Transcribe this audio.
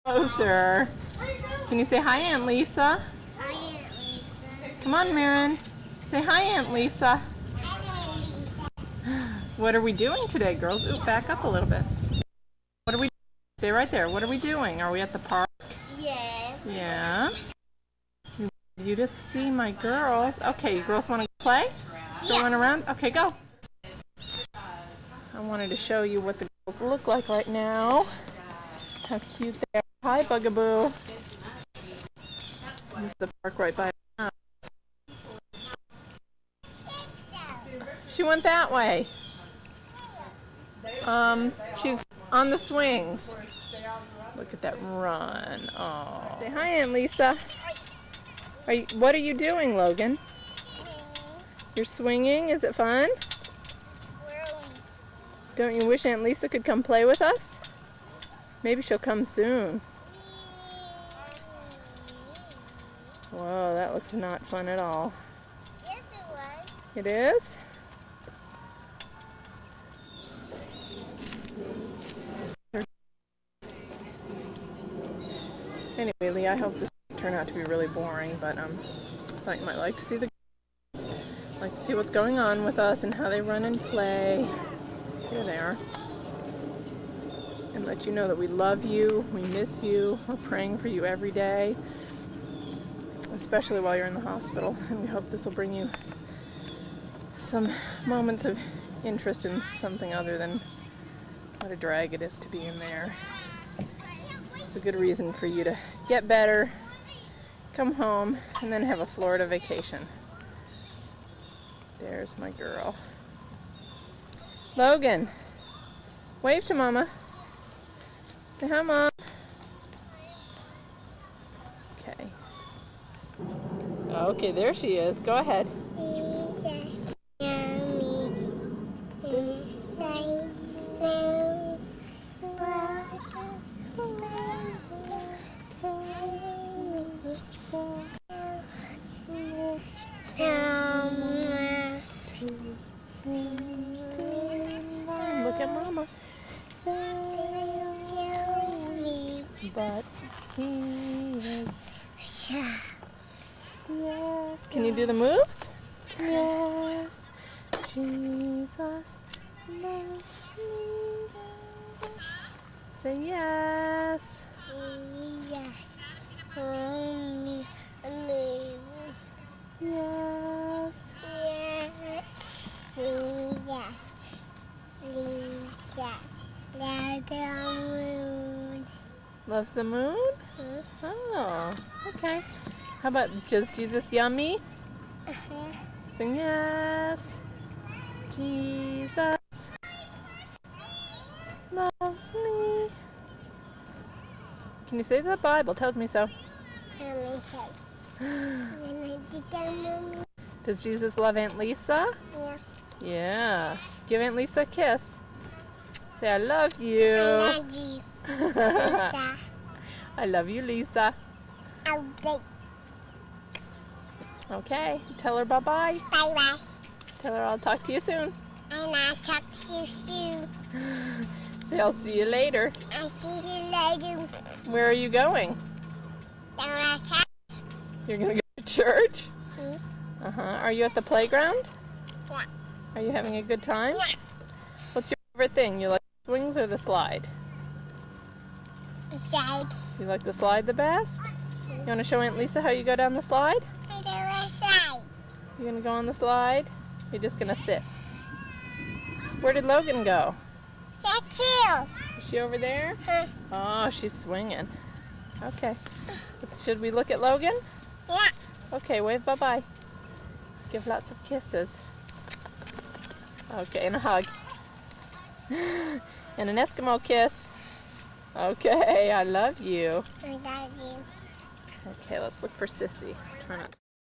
Closer. Can you say hi, Aunt Lisa? Hi, Aunt Lisa. Come on, Marin. Say hi, Aunt Lisa. Hi, Aunt Lisa. What are we doing today, girls? Ooh, back up a little bit. What are we doing? Stay right there. What are we doing? Are we at the park? Yes. Yeah. You just see my girls. Okay, you girls want to play? Go run around? Okay, go. I wanted to show you what the girls look like right now. How cute they are. Hi, Bugaboo. This is the park right by our house. She went that way. She's on the swings. Look at that run. Oh. Say hi, Aunt Lisa. What are you doing, Logan? You're swinging? Is it fun? Don't you wish Aunt Lisa could come play with us? Maybe she'll come soon. Whoa, that looks not fun at all. Yes, it was. It is? Anyway, Lee, I hope this turned out to be really boring, but thought you might like to see what's going on with us and how they run and play. Here they are. And let you know that we love you, we miss you, we're praying for you every day, especially while you're in the hospital. And we hope this will bring you some moments of interest in something other than what a drag it is to be in there. It's a good reason for you to get better, come home, and then have a Florida vacation. There's my girl. Logan, wave to Mama. Say hi, Mom. Okay. Okay, there she is. Go ahead. Look at Mama. But he is. Yes. Can you do the moves? Yes. Jesus loves me. Say yes. Yes. Yes. Loves the moon? Oh, okay. How about just Jesus yummy? Sing yes. Jesus loves me. Can you say the Bible tells me so? Does Jesus love Aunt Lisa? Yeah. Yeah. Give Aunt Lisa a kiss. Say, I love you. I love you, Lisa. I love you, Lisa. Okay. Tell her bye-bye. Bye-bye. Tell her I'll talk to you soon. And I'll talk to you soon. Say, I'll see you later. I'll see you later. Where are you going? Down at church. You're going to go to church? Hmm? Are you at the playground? Yeah. Are you having a good time? Yeah. What's your favorite thing? You like the swings or the slide? The slide. You like the slide the best? You want to show Aunt Lisa how you go down the slide? I do a slide. You're going to go on the slide? You're just going to sit. Where did Logan go? That's you. Is she over there? Huh? Oh, she's swinging. Okay. Should we look at Logan? Yeah. Okay, wave bye-bye. Give lots of kisses. Okay, and a hug. And an Eskimo kiss. Okay, I love you. I love you. Okay, let's look for Sissy. Try not to